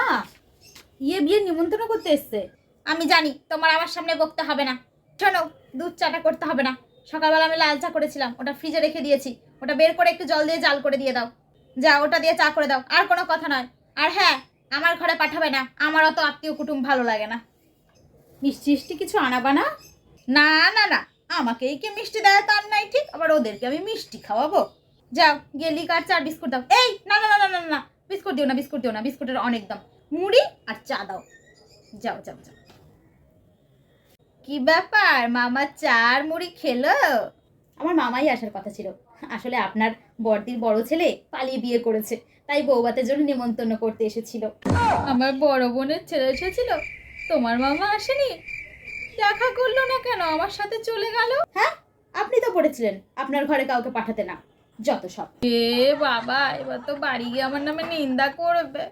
মামা বিয়ের নিমন্ত্রণ করতে এসছে। আমি জানি তোমার আমার সামনে বকতে হবে না। শোনো, দুধ চাটা করতে হবে না। সকালবেলা আমি লাল চা করেছিলাম, ওটা ফ্রিজে রেখে দিয়েছি। ওটা বের করে একটু জল দিয়ে জাল করে দিয়ে দাও। যা, ওটা দিয়ে চা করে দাও। আর কোনো কথা নয়। আর হ্যাঁ, আমার ঘরে পাঠাবে না, আমার অত আত্মীয় কুটুম ভালো লাগে না। মিষ্টি কিছু আনাবা না? না না না, আমাকেই কি মিষ্টি দেয় তার নাই ঠিক, আবার ওদেরকে আমি মিষ্টি খাওয়াবো? যাও গিয়ে লিকার চা বিস্কুট দাও। এই না না না না না না, বিস্কুট দিও না, বিস্কুট দিও না, বিস্কুটের অনেক দাম। মুড়ি আর চা দাও। যাও যাও যাও। কি ব্যাপার, মামা চা আর মুড়ি খেলো? আমার মামাই আসার কথা ছিল। আসলে আপনার বড়দির বড় ছেলে পালিয়ে বিয়ে করেছে, তাই বৌভাতের জন্য নিমন্ত্রণ করতে এসেছিল। আমার বড় বোনের ছেলে এসেছিল, তোমার মামা আসেনি? দেখা করলো না কেন, আমার সাথে চলে গেল? হ্যাঁ, আপনি তো বলেছিলেন আপনার ঘরে কাউকে পাঠাতে না। যত সব। এ বাবা, এবার তো বাড়ি গিয়ে আমার নামে নিন্দা করবে।